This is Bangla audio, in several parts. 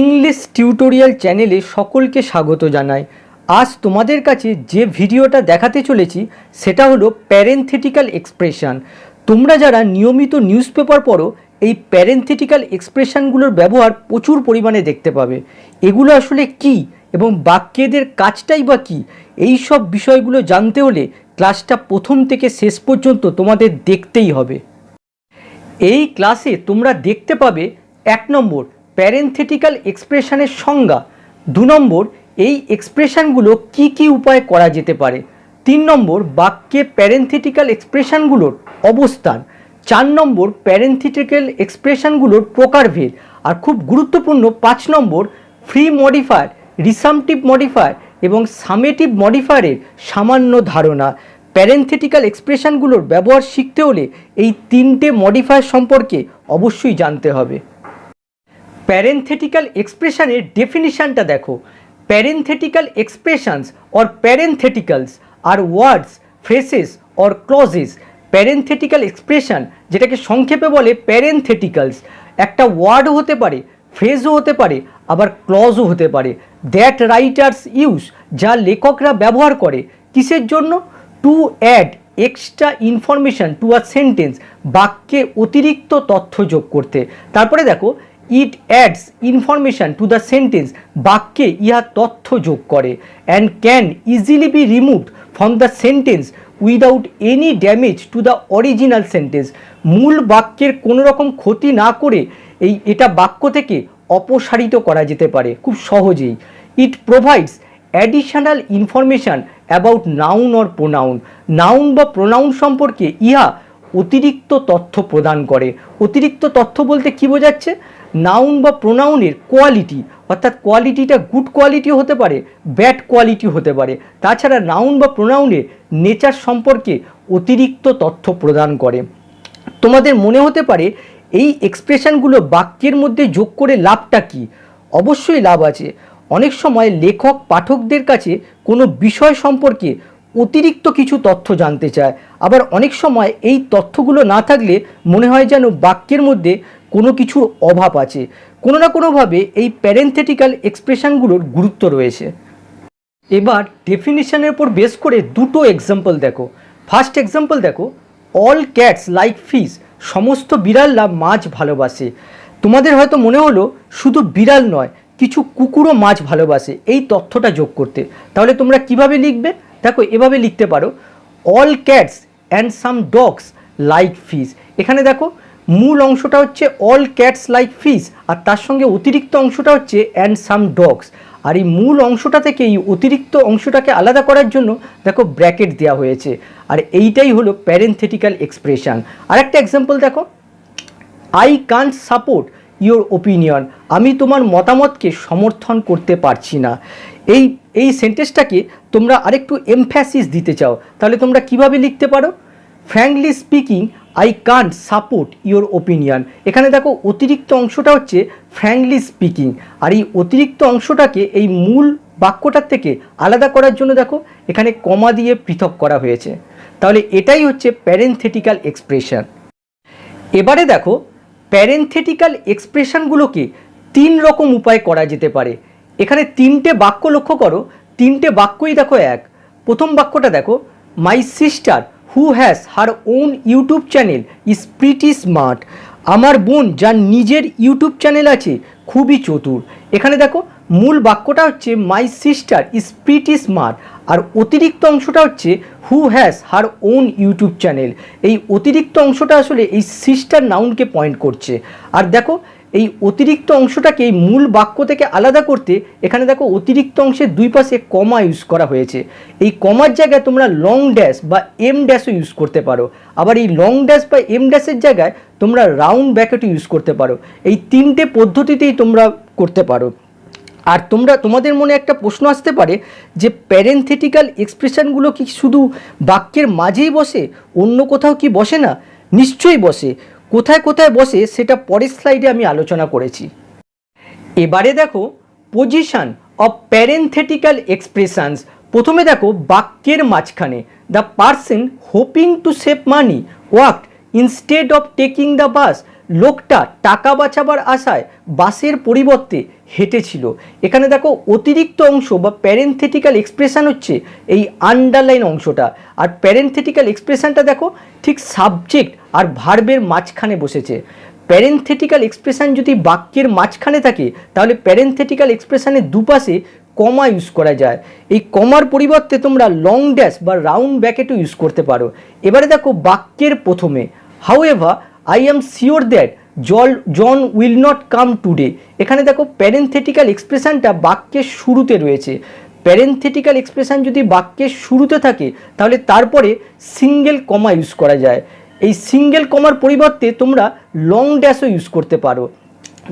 ইংলিশ টিউটোরিয়াল চ্যানেলে সকলকে স্বাগত জানাই। আজ তোমাদের কাছে যে ভিডিওটা দেখাতে চলেছি সেটা হলো প্যারেনথেটিক্যাল এক্সপ্রেশন। তোমরা যারা নিয়মিত নিউজ পেপার পড়ো এই প্যারেনথেটিক্যাল এক্সপ্রেশনগুলোর ব্যবহার প্রচুর পরিমাণে দেখতে পাবে। এগুলো আসলে কি এবং বাক্যেদের কাজটাই বা কী, এই সব বিষয়গুলো জানতে হলে ক্লাসটা প্রথম থেকে শেষ পর্যন্ত তোমাদের দেখতেই হবে। এই ক্লাসে তোমরা দেখতে পাবে 1 নম্বর প্যারেনথেটিক্যাল এক্সপ্রেশনের সংজ্ঞা, 2 নম্বর এই এক্সপ্রেশনগুলো কি কি উপায়ে করা যেতে পারে, 3 নম্বর বাক্যে প্যারেনথেটিক্যাল এক্সপ্রেশনগুলোর অবস্থান, 4 নম্বর প্যারেনথেটিক্যাল এক্সপ্রেশনগুলোর প্রকারভেদ, আর খুব গুরুত্বপূর্ণ 5 নম্বর ফ্রি মডিফায়ার, রিসামটিভ মডিফায়ার এবং সামেটিভ মডিফায়ারের সামান্য ধারণা। প্যারেনথেটিক্যাল এক্সপ্রেশনগুলোর ব্যবহার শিখতে হলে এই 3টে মডিফায়ার সম্পর্কে অবশ্যই জানতে হবে। প্যারেনথেটিক্যাল এক্সপ্রেশনের ডেফিনিশনটা দেখো। Parenthetical expressions or parentheticals are words, phrases or clauses. Parenthetical expression যেটাকে সংক্ষেপে বলে প্যারেনথেটিক্যালস, একটা ওয়ার্ডও হতে পারে, ফ্রেজও হতে পারে, আবার ক্লজও হতে পারে। দ্যাট রাইটার্স ইউজ, যা লেখকরা ব্যবহার করে কিসের জন্য? To add extra information to a sentence, বাক্যে অতিরিক্ত তথ্য যোগ করতে। তারপরে দেখো it adds information to the sentence, বাক্যে ইহা তথ্য যোগ করে। And can easily be removed from the sentence without any damage to the original sentence, মূল বাক্যের কোনো রকম ক্ষতি না করে এটা বাক্য থেকে অপসারিত করা যেতে পারে খুব সহজেই। ইট provides additional information about noun or pronoun, noun বা প্রোনাউন সম্পর্কে ইহা অতিরিক্ত তথ্য প্রদান করে। অতিরিক্ত তথ্য বলতে কী বোঝাচ্ছে? নাউন বা প্রোনাউনের কোয়ালিটি, অর্থাৎ কোয়ালিটিটা গুড কোয়ালিটি হতে পারে, ব্যাড কোয়ালিটি হতে পারে। তাছাড়া নাউন বা প্রোনাউনের নেচার সম্পর্কে অতিরিক্ত তথ্য প্রদান করে। তোমাদের মনে হতে পারে এই এক্সপ্রেশনগুলো বাক্যের মধ্যে যোগ করে লাভটা কী? অবশ্যই লাভ আছে। অনেক সময় লেখক পাঠকদের কাছে কোনো বিষয় সম্পর্কে অতিরিক্ত কিছু তথ্য জানতে চায়, আবার অনেক সময় এই তথ্যগুলো না থাকলে মনে হয় যেন বাক্যের মধ্যে কোনো কিছুর অভাব আছে। কোনো না কোনোভাবে এই প্যারেনথেটিক্যাল এক্সপ্রেশনগুলোর গুরুত্ব রয়েছে। এবার ডেফিনিশনের উপর বেস করে দুটো এক্সাম্পল দেখো। ফার্স্ট এক্সাম্পল দেখো, অল ক্যাটস লাইক ফিশ, সমস্ত বিড়ালরা মাছ ভালোবাসে। তোমাদের হয়তো মনে হলো শুধু বিড়াল নয়, কিছু কুকুরও মাছ ভালোবাসে, এই তথ্যটা যোগ করতে। তাহলে তোমরা কিভাবে লিখবে? দেখো এভাবে লিখতে পারো, all cats and some dogs like fish. এখানে দেখো মূল অংশটা হচ্ছে অল ক্যাটস লাইক ফিশ, আর তার সঙ্গে অতিরিক্ত অংশটা হচ্ছে অ্যান্ড সাম ডগস। আর এই মূল অংশটা থেকে এই অতিরিক্ত অংশটাকে আলাদা করার জন্য দেখো ব্র্যাকেট দেওয়া হয়েছে, আর এইটাই হলো প্যারেনথেটিক্যাল এক্সপ্রেশন। আর একটা এক্সাম্পল দেখো, I can't support your opinion, আমি তোমার মতামতকে সমর্থন করতে পারছি না। এই সেন্টেন্সটাকে তোমরা আরেকটু এমফ্যাসিস দিতে চাও, তাহলে তোমরা কিভাবে লিখতে পারো? Frankly speaking I can't support your opinion. এখানে দেখো অতিরিক্ত অংশটা হচ্ছে ফ্র্যাঙ্কলি স্পিকিং, আর এই অতিরিক্ত অংশটাকে এই মূল বাক্যটার থেকে আলাদা করার জন্য দেখো এখানে কমা দিয়ে পৃথক করা হয়েছে। তাহলে এটাই হচ্ছে প্যারেনথেটিক্যাল এক্সপ্রেশন। এবারে দেখো প্যারেনথেটিক্যাল এক্সপ্রেশনগুলোকে 3 রকম উপায় করা যেতে পারে। এখানে 3টে বাক্য লক্ষ্য করো, 3টে বাক্যই দেখো এক। প্রথম বাক্যটা দেখো, my sister who has her own YouTube channel is pretty smart, আমার বোন যার নিজের ইউটিউব চ্যানেল আছে খুবই চতুর। এখানে দেখো মূল বাক্যটা হচ্ছে my sister is pretty smart, আর অতিরিক্ত অংশটা হচ্ছে who has her own YouTube channel. এই অতিরিক্ত অংশটা আসলে এই সিস্টার নাউনকে পয়েন্ট করছে। আর দেখো এই অতিরিক্ত অংশটাকে এই মূল বাক্য থেকে আলাদা করতে এখানে দেখো অতিরিক্ত অংশের দুই পাশে কমা ইউজ করা হয়েছে। এই কমার জায়গায় তোমরা লং ড্যাশ বা এম ড্যাশও ইউজ করতে পারো, আবার এই লং ড্যাশ বা এম ড্যাশের জায়গায় তোমরা রাউন্ড ব্র্যাকেটও ইউজ করতে পারো। এই 3টে পদ্ধতিতেই তোমরা করতে পারো। আর তোমাদের মনে একটা প্রশ্ন আসতে পারে যে প্যারেনথেটিক্যাল এক্সপ্রেশনগুলো কি শুধু বাক্যের মাঝেই বসে, অন্য কোথাও কি বসে না? নিশ্চয়ই বসে। কোথায় কোথায় বসে সেটা পরের স্লাইডে আমি আলোচনা করেছি। এবারে দেখো পজিশন অফ প্যারেনথেটিক্যাল এক্সপ্রেশনস। প্রথমে দেখো বাক্যের মাঝখানে, the person hoping to save money walked instead of taking the bus লোকটা টাকা বাঁচাবার আশায় বাসের পরিবর্তে হেঁটেছিল। এখানে দেখো অতিরিক্ত অংশ বা প্যারেনথেটিক্যাল এক্সপ্রেশন হচ্ছে এই আন্ডারলাইন অংশটা, আর প্যারেনথেটিক্যাল এক্সপ্রেশনটা দেখো ঠিক সাবজেক্ট আর ভার্বের মাঝখানে বসেছে। প্যারেনথেটিক্যাল এক্সপ্রেশন যদি বাক্যের মাঝখানে থাকে তাহলে প্যারেনথেটিক্যাল এক্সপ্রেশনের দুপাশে কমা ইউজ করা যায়। এই কমার পরিবর্তে তোমরা লং ড্যাশ বা রাউন্ড ব্র্যাকেটও ইউজ করতে পারো। এবারে দেখো বাক্যের প্রথমে, however I am sure that John will not come today. এখানে দেখো প্যারেনথেটিক্যাল এক্সপ্রেশনটা বাক্যের শুরুতে রয়েছে। প্যারেনথেটিক্যাল এক্সপ্রেশন যদি বাক্যের শুরুতে থাকে তাহলে তারপরে সিঙ্গেল কমা ইউজ করা যায়। এই সিঙ্গেল কমার পরিবর্তে তোমরা লং ড্যাশও ইউজ করতে পারো,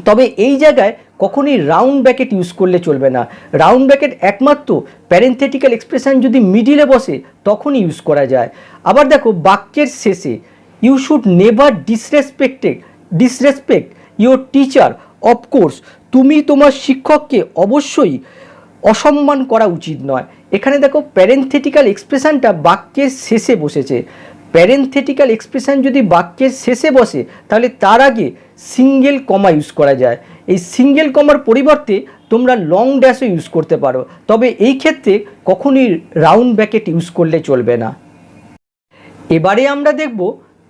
তবে এই জায়গায় কখনোই রাউন্ড ব্র্যাকেট ইউজ করলে চলবে না। রাউন্ড ব্র্যাকেট একমাত্র প্যারেনথেটিক্যাল এক্সপ্রেশন যদি মিডিলে বসে তখনই ইউজ করা যায়। আবার দেখো বাক্যের শেষে, you should never disrespect your teacher, of course, তুমি তোমার শিক্ষককে অবশ্যই অসম্মান করা উচিত নয়। এখানে দেখো প্যারেনথেটিক্যাল এক্সপ্রেশনটা বাক্যের শেষে বসেছে। প্যারেনথেটিক্যাল এক্সপ্রেশন যদি বাক্যের শেষে বসে তাহলে তার আগে সিঙ্গেল কমা ইউজ করা যায়। এই সিঙ্গেল কমার পরিবর্তে তোমরা লং ড্যাশও ইউজ করতে পারো, তবে এই ক্ষেত্রে কখনই রাউন্ড ব্র্যাকেট ইউজ করলে চলবে না। এবারে আমরা দেখব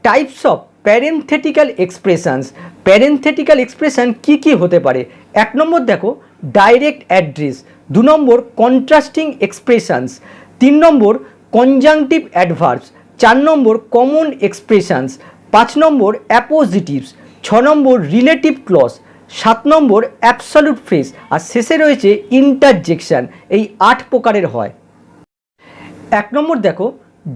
টাইপস অফ প্যারেনথেটিক্যাল এক্সপ্রেশনস। প্যারেনথেটিক্যাল এক্সপ্রেশন কি কি হতে পারে? 1 নম্বর দেখো ডাইরেক্ট অ্যাড্রেস, 2 নম্বর কন্ট্রাস্টিং এক্সপ্রেশনস, 3 নম্বর কনজাংটিভ অ্যাডভার্বস, 4 নম্বর কমন এক্সপ্রেশনস, 5 নম্বর অ্যাপোজিটিভস, 6 নম্বর রিলেটিভ ক্লজ, 7 নম্বর অ্যাবসলিউট ফ্রেজ, আর শেষে রয়েছে ইন্টারজেকশন। এই 8 প্রকারের হয়। 1 নম্বর দেখো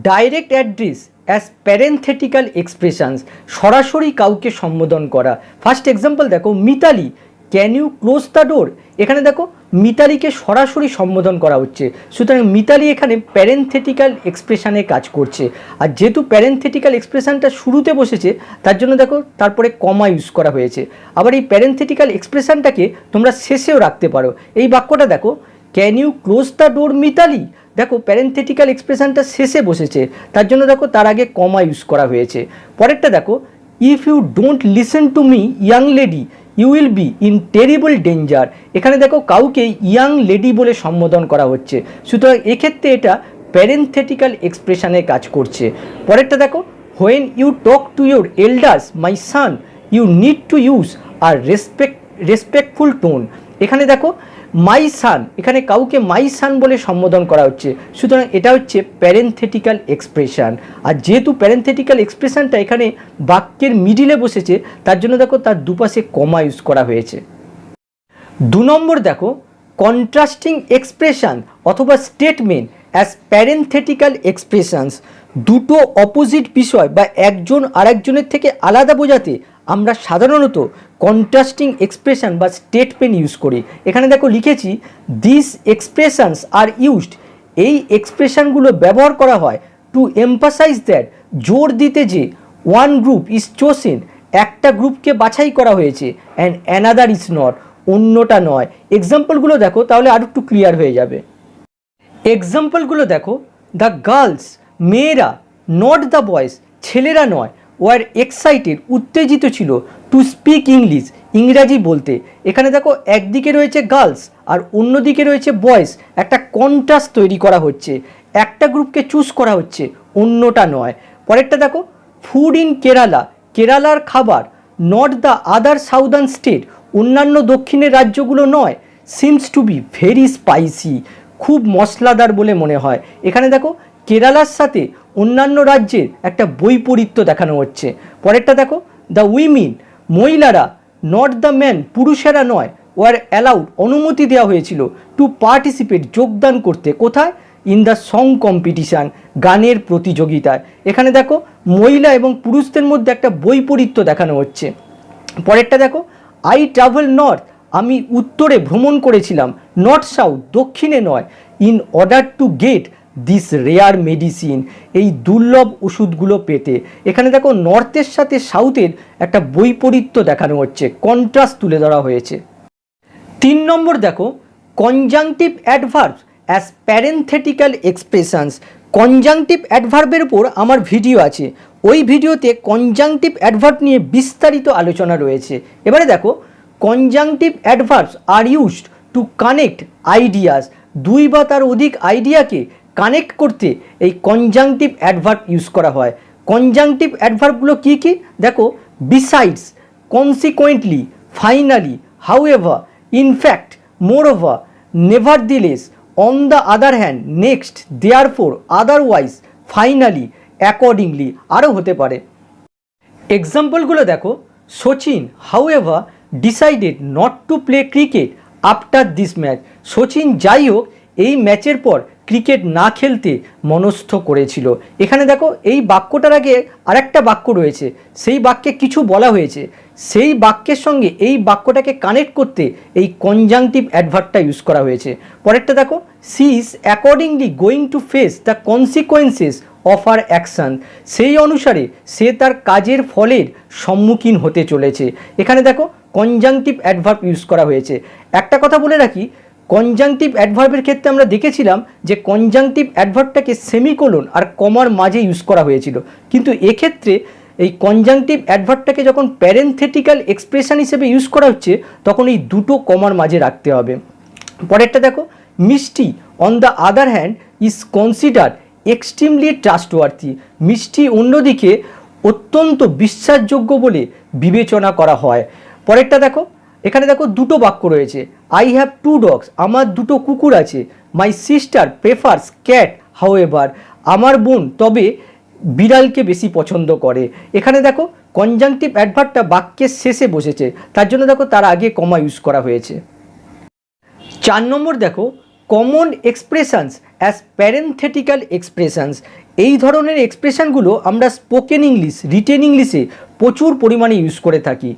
direct address as parenthetical expressions, সরাসরি কাউকে সম্বোধন করা। ফার্স্ট এক্সাম্পল দেখো Mitali, can you close the door. এখানে দেখো মিতালিকে সরাসরি সম্বোধন করা হচ্ছে, সুতরাং মিতালি এখানে প্যারেনথেটিক্যাল এক্সপ্রেশনে কাজ করছে। আর যেহেতু প্যারেনথেটিক্যাল এক্সপ্রেশনটা শুরুতে বসেছে তার জন্য দেখো তারপরে কমা ইউজ করা হয়েছে। আবার এই প্যারেনথেটিক্যাল এক্সপ্রেশনটাকে তোমরা শেষেও রাখতে পারো। এই বাক্যটা দেখো, can you close the door Mitali, দেখো প্যারেনথেটিক্যাল এক্সপ্রেশনটা শেষে বসেছে তার জন্য দেখো তার আগে কমা ইউজ করা হয়েছে। পরেরটা দেখো, if you don't listen to me young lady you will be in terrible danger. এখানে দেখো কাউকে ইয়াং লেডি বলে সম্বোধন করা হচ্ছে, সুতরাং এক্ষেত্রে এটা প্যারেনথেটিক্যাল এক্সপ্রেশনে কাজ করছে। পরেরটা দেখো, when you talk to your elders my son you need to use a respectful tone. এখানে দেখো মাই সান, এখানে কাউকে মাই সান বলে সম্বোধন করা হচ্ছে, সুতরাং এটা হচ্ছে প্যারেনথেটিক্যাল এক্সপ্রেশন। আর যেহেতু প্যারেনথেটিক্যাল এক্সপ্রেশনটা এখানে বাক্যের মিডিলে বসেছে তার জন্য দেখো তার দুপাশে কমা ইউজ করা হয়েছে। 2 নম্বর দেখো কন্ট্রাস্টিং এক্সপ্রেশন অথবা স্টেটমেন্ট অ্যাজ প্যারেনথেটিক্যাল এক্সপ্রেশনস। দুটো অপোজিট বিষয় বা একজন আরেকজনের থেকে আলাদা বোঝাতে আমরা সাধারণত কন্ট্রাস্টিং এক্সপ্রেশন বা স্টেটমেন্ট ইউজ করি। এখানে দেখো লিখেছি দিস এক্সপ্রেশনস আর ইউজড, এই এক্সপ্রেশনগুলো ব্যবহার করা হয় টু এমফাসাইজ দ্যাট, জোর দিতে যে ওয়ান গ্রুপ ইজ চোসেন, একটা গ্রুপকে বাছাই করা হয়েছে, অ্যান্ড অ্যানাদার ইজ নট, অন্যটা নয়। এক্সাম্পলগুলো দেখো তাহলে আরও একটু ক্লিয়ার হয়ে যাবে। এক্সাম্পলগুলো দেখো, দ্য গার্লস, মেয়েরা, নট দ্য বয়েজ, ছেলেরা নয়, ওয়ার এক্সাইটেড, উত্তেজিত ছিল, টু স্পিক ইংলিশ, ইংরাজি বলতে। এখানে দেখো একদিকে রয়েছে গার্লস আর অন্যদিকে রয়েছে বয়েজ, একটা কন্ট্রাস্ট তৈরি করা হচ্ছে, একটা গ্রুপকে চুজ করা হচ্ছে, অন্যটা নয়। পরেরটা দেখো, ফুড ইন কেরালা, কেরালার খাবার, not the other southern state, অন্যান্য দক্ষিণের রাজ্যগুলো নয়, seems to be very spicy, খুব মশলাদার বলে মনে হয়। এখানে দেখো কেরালার সাথে অন্যান্য রাজ্যের একটা বৈপরীত্য দেখানো হচ্ছে। পরেরটা দেখো, দ্য উইমেন, মহিলারা, নট দ্য ম্যান, পুরুষেরা নয়, ওয়ার অ্যালাউড, অনুমতি দেওয়া হয়েছিল, টু পার্টিসিপেট, যোগদান করতে, কোথায়, ইন দ্য সং কম্পিটিশান, গানের প্রতিযোগিতায়। এখানে দেখো মহিলা এবং পুরুষদের মধ্যে একটা বৈপরীত্য দেখানো হচ্ছে। পরেরটা দেখো, আই ট্রাভেল নর্থ, আমি উত্তরে ভ্রমণ করেছিলাম, নর্থ সাউথ, দক্ষিণে নয়, in order to get this rare medicine, এই দুর্লভ ওষুধগুলো পেতে। এখানে দেখো নর্থের সাথে সাউথের একটা বৈপরীত্য দেখানো হচ্ছে, কন্ট্রাস্ট তুলে ধরা হয়েছে। 3 নম্বর দেখো conjunctive adverbs as parenthetical expressions. Conjunctive অ্যাডভার্বের উপর আমার ভিডিও আছে, ওই ভিডিওতে কনজাংটিভ অ্যাডভার্ব নিয়ে বিস্তারিত আলোচনা রয়েছে। এবারে দেখো, conjunctive adverbs are used to connect ideas, দুই বা তার অধিক আইডিয়াকে কানেক্ট করতে এই কনজাংটিভ অ্যাডভার্ব ইউজ করা হয়। কনজাংটিভ অ্যাডভার্বগুলো কী কী দেখো, besides, consequently, finally, however, in fact, moreover, নেভারদিলেস, on the other hand, next, therefore, otherwise, finally, accordingly, আরও হতে পারে। এক্সাম্পলগুলো দেখো, Sachin however decided not to play cricket after this match, Sachin যাই হোক এই ম্যাচের পর ক্রিকেট না খেলতে মনস্থ করেছিল। এখানে দেখো এই বাক্যটার আগে আরেকটা বাক্য রয়েছে, সেই বাক্যে কিছু বলা হয়েছে, সেই বাক্যের সঙ্গে এই বাক্যটাকে কানেক্ট করতে এই কনজাংটিভ অ্যাডভার্বটা ইউজ করা হয়েছে। পরেরটা দেখো, she is accordingly going to face the consequences of her action, সেই অনুসারে সে তার কাজের ফলের সম্মুখীন হতে চলেছে। এখানে দেখো কনজাংটিভ অ্যাডভার্ব ইউজ করা হয়েছে। একটা কথা বলে রাখি, কনজাংটিভ অ্যাডভার্বের ক্ষেত্রে আমরা দেখেছিলাম যে কনজাংটিভ অ্যাডভার্বটাকে সেমিকোলন আর কমার মাঝে ইউজ করা হয়েছিল, কিন্তু এক্ষেত্রে এই কনজাংটিভ অ্যাডভার্বটাকে যখন প্যারেনথেটিক্যাল এক্সপ্রেশন হিসেবে ইউজ করা হচ্ছে তখন এই দুটো কমার মাঝে রাখতে হবে। পরেরটা দেখো, Mishti on the other hand is considered extremely trustworthy, Mishti অন্যদিকে অত্যন্ত বিশ্বাসযোগ্য বলে বিবেচনা করা হয়। পরেরটা দেখো, এখানে দেখো দুটো বাক্য রয়েছে, আই হ্যাভ টু ডগস, আমার দুটো কুকুর আছে, my sister prefers cat however, আমার বোন তবে বিড়ালকে বেশি পছন্দ করে। এখানে দেখো কনজাংটিভ অ্যাডভার্বটা বাক্যের শেষে বসেছে, তার জন্য দেখো তার আগে কমা ইউজ করা হয়েছে। 4 নম্বর দেখো, common expressions as parenthetical expressions, এই ধরনের এক্সপ্রেশনগুলো আমরা স্পোকেন ইংলিশ, রিটেন ইংলিশে প্রচুর পরিমাণে ইউজ করে থাকি।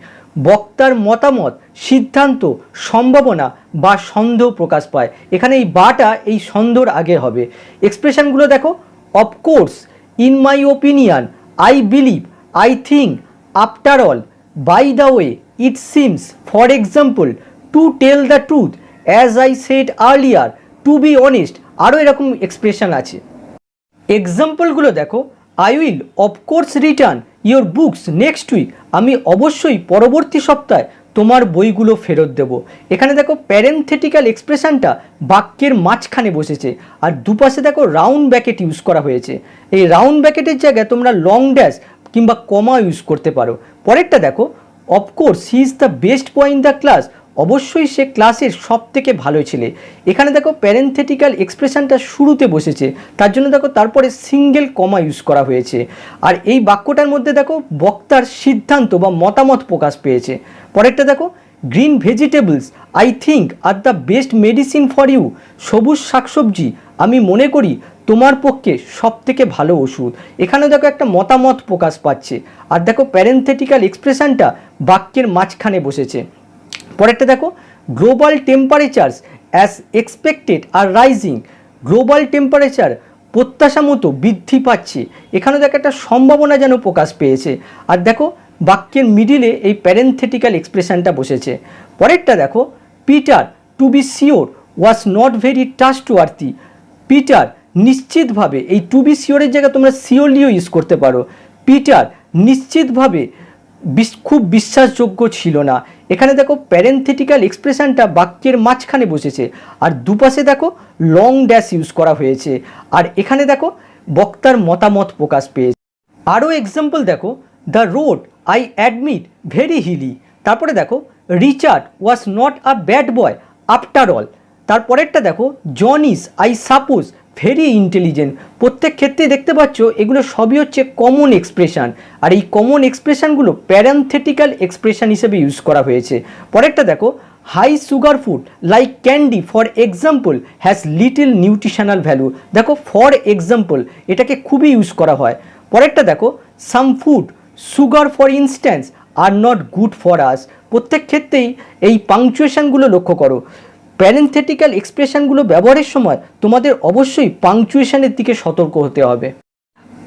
বক্তার মতামত, সিদ্ধান্ত, সম্ভাবনা বা সন্দেহ প্রকাশ পায়, এখানে এই বাটা এই সন্দেহর আগে হবে। এক্সপ্রেশনগুলো দেখো, of course, in my opinion, I believe, I think, after all, by the way, it seems, for example, to tell the truth, as I said earlier, to be honest, আরও এরকম এক্সপ্রেশন আছে। এক্সাম্পলগুলো দেখো, I will of course return your books next week, আমি অবশ্যই পরবর্তী সপ্তাহে তোমার বইগুলো ফেরত দেব। এখানে দেখো প্যারেনথেটিক্যাল এক্সপ্রেশনটা বাক্যের মাঝখানে বসেছে, আর দুপাশে দেখো রাউন্ড ব্র্যাকেট ইউজ করা হয়েছে। এই রাউন্ড ব্র্যাকেটের জায়গায় তোমরা লং ড্যাশ কিংবা কমা ইউজ করতে পারো। পরেরটা দেখো, of course he is the best boy in the class, অবশ্যই সে ক্লাসের সব থেকে ভালো ছেলে। এখানে দেখো প্যারেনথেটিক্যাল এক্সপ্রেশনটা শুরুতে বসেছে, তার জন্য দেখো তারপরে সিঙ্গেল কমা ইউজ করা হয়েছে। আর এই বাক্যটার মধ্যে দেখো বক্তার সিদ্ধান্ত বা মতামত প্রকাশ পেয়েছে। পরেরটা দেখো, green vegetables I think are the best medicine for you, সবুজ শাকসবজি আমি মনে করি তোমার পক্ষে সব থেকে ভালো ওষুধ। এখানে দেখো একটা মতামত প্রকাশ পাচ্ছে, আর দেখো প্যারেনথেটিক্যাল এক্সপ্রেশনটা বাক্যের মাঝখানে বসেছে। পরেরটা দেখো, global temperatures as expected are rising, global temperature প্রত্যাশা মতো বৃদ্ধি পাচ্ছে, এখানে দেখো একটা সম্ভাবনা যেন প্রকাশ পেয়েছে। আর দেখো বাক্যের মিডিলে এই প্যারেনথেটিক্যাল এক্সপ্রেশনটা বসেছে। পরেরটা দেখো, Peter to be sure was not very trustworthy, Peter নিশ্চিতভাবে, এই টু বি শিওরের জায়গায় তোমরা শিওরলিও ইউজ করতে পারো, পিটার নিশ্চিতভাবে খুব বিশ্বাসযোগ্য ছিল না। এখানে দেখো প্যারেনথেটিক্যাল এক্সপ্রেশনটা বাক্যের মাঝখানে বসেছে, আর দুপাশে দেখো লং ড্যাশ ইউজ করা হয়েছে। আর এখানে দেখো বক্তার মতামত প্রকাশ পেয়েছে। আরও এক্সাম্পল দেখো, the road I admit very hilly, তারপরে দেখো Richard was not a bad boy after all, তারপরেরটা দেখো John is I suppose very intelligent. প্রত্যেক ক্ষেত্রে দেখতে পাচ্ছ এগুলো সবই হচ্ছে কমন এক্সপ্রেশন, আর এই কমন এক্সপ্রেশনগুলো প্যারেনথেটিক্যাল এক্সপ্রেশন হিসেবে ইউজ করা হয়েছে। পরেরটা দেখো, high sugar food like candy for example has little nutritional value, দেখো ফর এক্সাম্পল এটাকে খুবই ইউজ করা হয়। পরেরটা দেখো, some food sugar for instance are not good for us, প্রত্যেক ক্ষেত্রেই এই পাংচুয়েশনগুলো লক্ষ্য করো। প্যারেনথেটিক্যাল এক্সপ্রেশনগুলো ব্যবহারের সময় তোমাদের অবশ্যই পাংচুয়েশনের দিকে সতর্ক হতে হবে।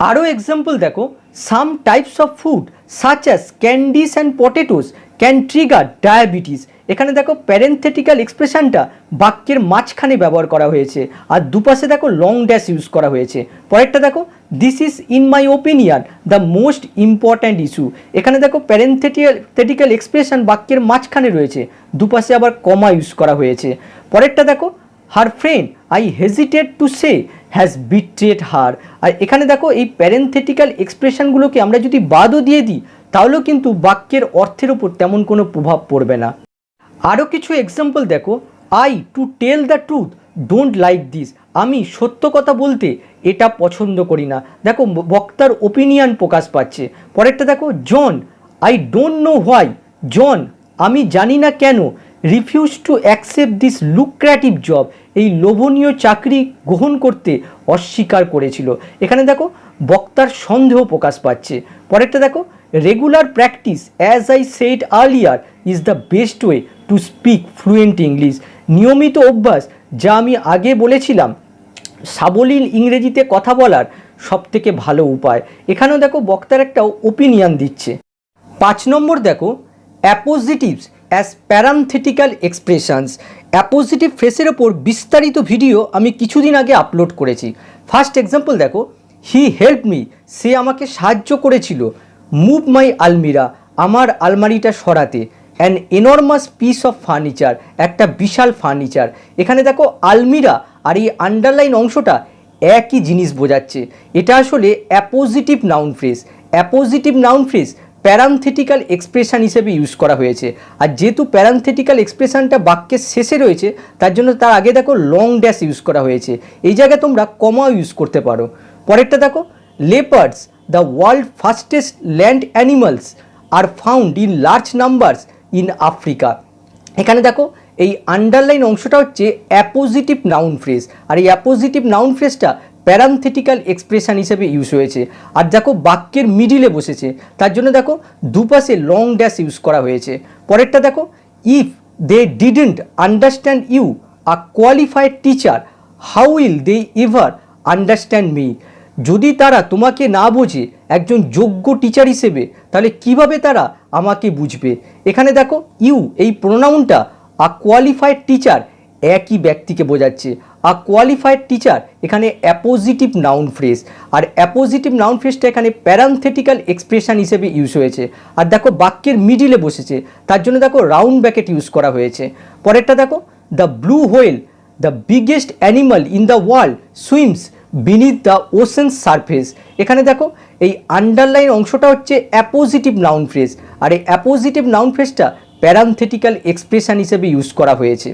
আরও এক্সাম্পল দেখো, some types of food such as candies and potatoes can trigger diabetes, এখানে দেখো প্যারেন্থেটিক্যাল এক্সপ্রেশনটা বাক্যের মাঝখানে ব্যবহার করা হয়েছে, আর দুপাশে দেখো লং ড্যাশ ইউজ করা হয়েছে। পরেরটা দেখো, this is in my opinion the most important issue. এখানে দেখো প্যারেন্থেটিক্যাল এক্সপ্রেশন বাক্যের মাঝখানে রয়েছে, দুপাশে আবার কমা ইউজ করা হয়েছে। পরেরটা দেখো, her friend I hesitate to say has betrayed her. আর এখানে দেখো এই প্যারেন্থেটিক্যাল এক্সপ্রেশনগুলোকে আমরা যদি বাদও দিয়ে দিই তাহলেও কিন্তু বাক্যের অর্থের উপর তেমন কোনো প্রভাব পড়বে না। আরও কিছু এক্সাম্পল দেখো, I to tell the truth don't like this. আমি সত্য কথা বলতে এটা পছন্দ করি না। দেখো বক্তার ওপিনিয়ন প্রকাশ পাচ্ছে। পরেরটা দেখো, জন আই ডোন্ট নো হোয়াই, জন আমি জানি না কেন, refuse to accept this lucrative job, এই লোভনীয় চাকরি গ্রহণ করতে অস্বীকার করেছিল। এখানে দেখো বক্তার সন্দেহ প্রকাশ পাচ্ছে। পরেরটা দেখো, regular practice as I said earlier is the best way to speak fluent English. নিয়মিত অভ্যাস, যা আমি আগে বলেছিলাম, সাবলীল ইংরেজিতে কথা বলার সবথেকে ভালো উপায়। এখানেও দেখো বক্তার একটা ওপিনিয়ন দিচ্ছে। 5 নম্বর দেখো, অ্যাপোজিটিভস অ্যাজ প্যারান্থেটিক্যাল এক্সপ্রেশনস। অ্যাপোজিটিভ ফ্রেসের ওপর বিস্তারিত ভিডিও আমি কিছুদিন আগে আপলোড করেছি। ফার্স্ট এক্সাম্পল দেখো, হি হেল্প মি, সে আমাকে সাহায্য করেছিল। মুভ মাই আলমিরা, আমার আলমারিটা সরাতে। An enormous piece of furniture, একটা বিশাল ফার্নিচার। এখানে দেখো আলমিরা আর এই আন্ডারলাইন অংশটা একই জিনিস বোঝাচ্ছে। এটা আসলে appositive noun phrase. Appositive noun phrase parenthetical expression হিসেবে ইউজ করা হয়েছে। আর যেহেতু প্যারান্থেটিক্যাল এক্সপ্রেশনটা বাক্যের শেষে রয়েছে, তার জন্য তার আগে দেখো লং ড্যাশ ইউজ করা হয়েছে। এই জায়গায় তোমরা কমাও ইউজ করতে পারো। পরেরটা দেখো, leopards the world fastest land animals are found in large numbers in Africa. এখানে দেখো এই আন্ডারলাইন অংশটা হচ্ছে অ্যাপোজিটিভ নাউন ফ্রেজ, আর এই অ্যাপোজিটিভ নাউন ফ্রেজটা প্যারান্থেটিক্যাল এক্সপ্রেশন হিসেবে ইউজ হয়েছে। আর দেখো বাক্যের মিডিলে বসেছে, তার জন্য দেখো দুপাশে লং ড্যাশ ইউজ করা হয়েছে। পরেরটা দেখো, if they didn't understand you a qualified teacher how will they ever understand me. যদি তারা তোমাকে না বোঝে একজন যোগ্য টিচার হিসেবে, তাহলে কিভাবে তারা আমাকে বুঝবে। এখানে দেখো ইউ এই প্রোনাউনটা আ কোয়ালিফাইড টিচার একই ব্যক্তিকে বোঝাচ্ছে। আ কোয়ালিফাইড টিচার এখানে অ্যাপোজিটিভ নাউন ফ্রেজ, আর অ্যাপোজিটিভ নাউন ফ্রেজটা এখানে প্যারান্থেটিক্যাল এক্সপ্রেশন হিসেবে ইউজ হয়েছে। আর দেখো বাক্যের মিডিলে বসেছে, তার জন্য দেখো রাউন্ড ব্র্যাকেট ইউজ করা হয়েছে। পরেরটা দেখো, the blue whale the biggest animal in the world swims beneath the ocean surface. এখানে দেখো এই আন্ডারলাইন অংশটা হচ্ছে অ্যাপোজিটিভ নাউন ফ্রেজ, আর এই অ্যাপোজিটিভ নাউন ফ্রেজটা প্যারান্থেটিক্যাল এক্সপ্রেশন হিসেবে ইউজ করা হয়েছে।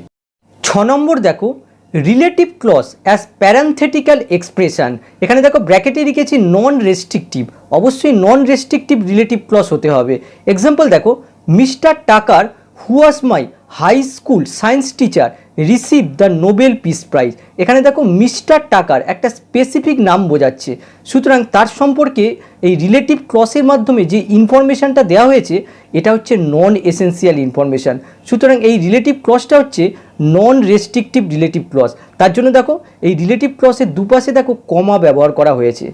6 নম্বর দেখো, রিলেটিভ ক্লজ অ্যাজ প্যারান্থেটিক্যাল এক্সপ্রেশন। এখানে দেখো ব্র্যাকেটে লিখেছি নন রেস্ট্রিকটিভ, অবশ্যই নন রেস্ট্রিকটিভ রিলেটিভ ক্লজ হতে হবে। এক্সাম্পল দেখো, Mr Tucker who was my high school science teacher receive the Nobel peace prize. এখানে দেখো মিস্টার টাকার একটা স্পেসিফিক নাম বোঝাচ্ছে, সুতরাং তার সম্পর্কে এই রিলেটিভ ক্লজের মাধ্যমে যে ইনফরমেশানটা দেওয়া হয়েছে এটা হচ্ছে নন এসেন্সিয়াল ইনফরমেশান। সুতরাং এই রিলেটিভ ক্লজটা হচ্ছে নন রেস্ট্রিকটিভ রিলেটিভ ক্লজ। তার জন্য দেখো এই রিলেটিভ ক্লজের দুপাশে দেখো কমা ব্যবহার করা হয়েছে।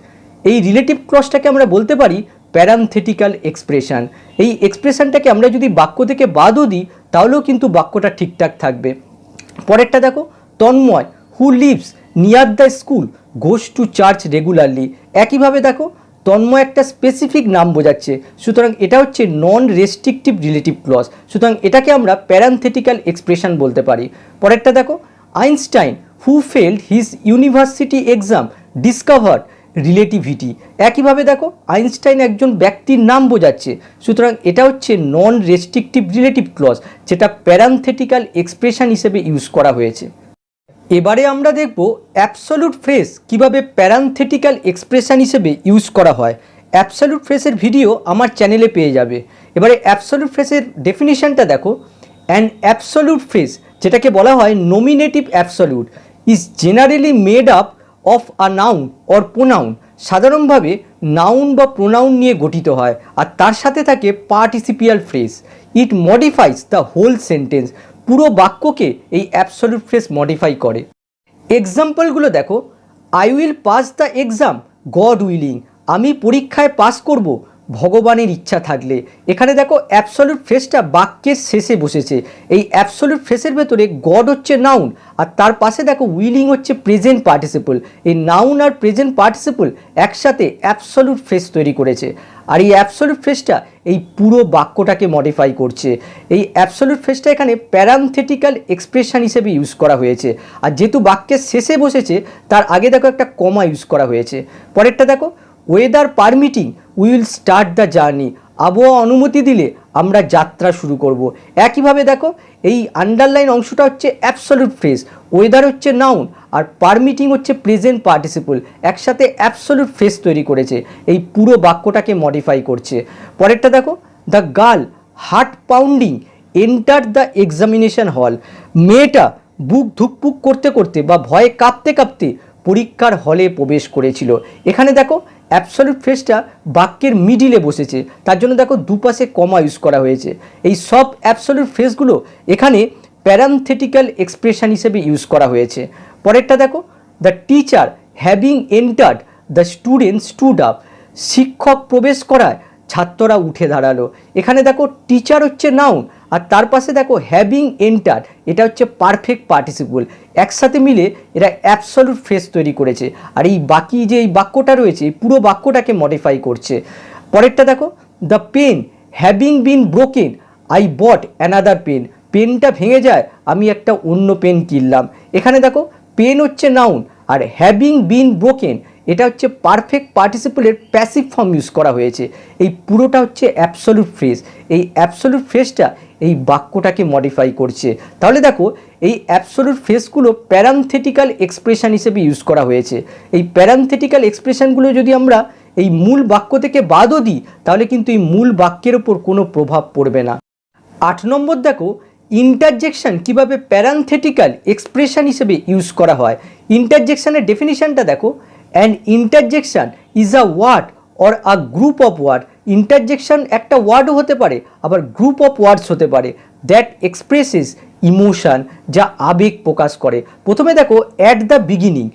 এই রিলেটিভ ক্লজটাকে আমরা বলতে পারি প্যারান্থেটিক্যাল এক্সপ্রেশন। এই এক্সপ্রেশনটাকে আমরা যদি বাক্য থেকে বাদও দিই তাহলেও কিন্তু বাক্যটা ঠিকঠাক থাকবে। পরেরটা দেখো, Tanmoy who lives near the school goes to church regularly. একইভাবে দেখো তন্ময় একটা স্পেসিফিক নাম বোঝাচ্ছে, সুতরাং এটা হচ্ছে নন রেস্ট্রিকটিভ রিলেটিভ ক্লজ, সুতরাং এটাকে আমরা প্যারান্থেটিক্যাল এক্সপ্রেশন বলতে পারি। পরেরটা দেখো, Einstein who failed his university exam discovered relativity. একইভাবে দেখো আইনস্টাইন একজন ব্যক্তির নাম বোঝাচ্ছে, সুতরাং এটা হচ্ছে নন রেস্ট্রিকটিভ রিলেটিভ ক্লজ, যেটা প্যারান্থেটিক্যাল এক্সপ্রেশন হিসেবে ইউজ করা হয়েছে। এবারে আমরা দেখব অ্যাবসলিউট ফ্রেজ কিভাবে প্যারান্থেটিক্যাল এক্সপ্রেশন হিসেবে ইউজ করা হয়। অ্যাবসলিউট ফ্রেজের ভিডিও আমার চ্যানেলে পেয়ে যাবে। এবারে অ্যাবসলিউট ফ্রেজের ডেফিনিশনটা দেখো, অ্যান অ্যাবসলিউট ফ্রেজ, যেটাকে বলা হয় nominative absolute, is generally made up of a noun or pronoun. সাধারণভাবে নাউন বা প্রোনাউন নিয়ে গঠিত হয়, আর তার সাথে থাকে participial phrase. It modifies the whole sentence. পুরো বাক্যকে এই অ্যাবসলিউট ফ্রেজ মডিফাই করে। এক্সাম্পলগুলো দেখো, I will pass the exam God willing, আমি পরীক্ষায় পাস করব ভগবানের ইচ্ছা থাকলে। এখানে দেখো অ্যাবসলিউট ফ্রেজটা বাক্যের শেষে বসেছে। এই অ্যাবসলিউট ফ্রেজের ভেতরে গড হচ্ছে নাউন, আর তার পাশে দেখো উইলিং হচ্ছে প্রেজেন্ট পার্টিসিপল। এই নাউন আর প্রেজেন্ট পার্টিসিপল একসাথে অ্যাবসলিউট ফ্রেজ তৈরি করেছে। আর এই অ্যাবসলিউট ফ্রেজটা এই পুরো বাক্যটাকে মডিফাই করছে। এই অ্যাবসলিউট ফ্রেজটা এখানে প্যারান্থেটিক্যাল এক্সপ্রেশন হিসেবে ইউজ করা হয়েছে। আর যেহেতু বাক্যের শেষে বসেছে তার আগে দেখো একটা কমা ইউজ করা হয়েছে। পরেরটা দেখো, weather permitting will start the journey. আবহাওয়া অনুমতি দিলে আমরা যাত্রা শুরু করব। একইভাবে দেখো এই আন্ডারলাইন অংশটা হচ্ছে অ্যাবসলিউট ফ্রেজ, ওয়েদার হচ্ছে নাউন আর পারমিটিং হচ্ছে প্রেজেন্ট পার্টিসিপল, একসাথে অ্যাবসলিউট ফ্রেজ তৈরি করেছে, এই পুরো বাক্যটাকে মডিফাই করছে। পরেরটা দেখো, the girl heart pounding enter the examination হল। মেয়েটা বুক ধুকপুক করতে করতে বা ভয়ে কাঁপতে কাঁপতে পরীক্ষার হলে প্রবেশ করেছিল। এখানে দেখো অ্যাবসলিউট ফ্রেজটা বাক্যের মিডিলে বসেছে, তার জন্য দেখো দুপাশে কমা ইউজ করা হয়েছে। এই সব অ্যাবসলিউট ফ্রেজগুলো এখানে প্যারান্থেটিক্যাল এক্সপ্রেশন হিসেবে ইউজ করা হয়েছে। পরেরটা দেখো, the teacher having entered the student stood up. শিক্ষক প্রবেশ করায় ছাত্ররা উঠে দাঁড়ালো। এখানে দেখো টিচার হচ্ছে নাউন আর তার পাশে দেখো হ্যাভিং এন্টার, এটা হচ্ছে পারফেক্ট পার্টিসিপল, একসাথে মিলে এরা অ্যাবসলিউট ফ্রেজ তৈরি করেছে। আর এই বাকি যে এই বাক্যটা রয়েছে পুরো বাক্যটাকে মডিফাই করছে। পরেরটা দেখো, the pen having been broken I bought another pen. পেনটা ভেঙে যায়, আমি একটা অন্য পেন কিনলাম। এখানে দেখো পেন হচ্ছে noun are having been broken এটা হচ্ছে পারফেক্ট পার্টিসিপলের প্যাসিভ ফর্ম ইউজ করা হয়েছে। এই পুরোটা হচ্ছে অ্যাবসলিউট ফ্রেজ। এই অ্যাবসলিউট ফ্রেজটা এই বাক্যটাকে মডিফাই করছে। তাহলে দেখো এই অ্যাবসলিউট ফ্রেজগুলো প্যারান্থেটিক্যাল এক্সপ্রেশন হিসেবে ইউজ করা হয়েছে। এই প্যারান্থেটিক্যাল এক্সপ্রেশনগুলো যদি আমরা এই মূল বাক্য থেকে বাদও দিই তাহলে কিন্তু এই মূল বাক্যের ওপর কোনো প্রভাব পড়বে না। 8 নম্বর দেখো, ইন্টারজেকশন কিভাবে প্যারান্থেটিক্যাল এক্সপ্রেশন হিসেবে ইউজ করা হয়। ইন্টারজেকশনের ডেফিনিশনটা দেখো, an interjection is a word or a group of word. Interjection একটা ওয়ার্ডও হতে পারে আবার গ্রুপ অফ ওয়ার্ডস হতে পারে, দ্যাট এক্সপ্রেসেস ইমোশন, যা আবেগ প্রকাশ করে। প্রথমে দেখো অ্যাট দ্য বিগিনিং,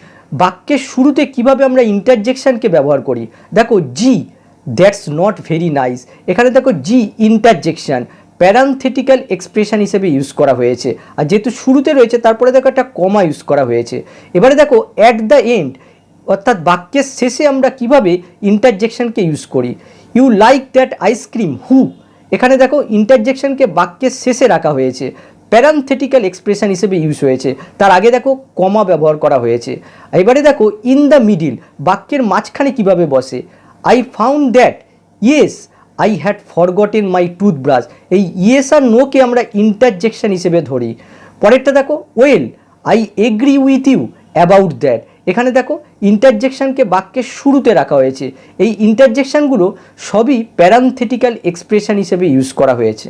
বাক্যের শুরুতে কিভাবে আমরা ইন্টারজেকশনকে ব্যবহার করি। দেখো জি দ্যাটস নট ভেরি নাইস, এখানে দেখো জি ইন্টারজেকশন প্যারান্থেটিক্যাল এক্সপ্রেশন হিসেবে ইউজ করা হয়েছে। আর যেহেতু শুরুতে রয়েছে তারপরে দেখো একটা কমা ইউজ করা হয়েছে। এবারে দেখো অ্যাট দ্য এন্ড, অর্থাৎ বাক্যের শেষে আমরা কিভাবে ইন্টারজেকশনকে ইউজ করি। ইউ লাইক দ্যাট আইসক্রিম হু, এখানে দেখো ইন্টারজেকশনকে বাক্যের শেষে রাখা হয়েছে, প্যারান্থেটিক্যাল এক্সপ্রেশন হিসেবে ইউজ হয়েছে। তার আগে দেখো কমা ব্যবহার করা হয়েছে। এবারে দেখো ইন দ্য মিডিল, বাক্যের মাঝখানে কিভাবে বসে। I found that yes I had forgotten my toothbrush. এই ইয়েস আর নোকে আমরা ইন্টারজেকশন হিসেবে ধরি। পরেরটা দেখো well I agree with you about that, এখানে দেখো ইন্টারজেকশনকে বাক্যের শুরুতে রাখা হয়েছে। এই ইন্টারজেকশনগুলো সবই প্যারান্থেটিক্যাল এক্সপ্রেশন হিসেবে ইউজ করা হয়েছে।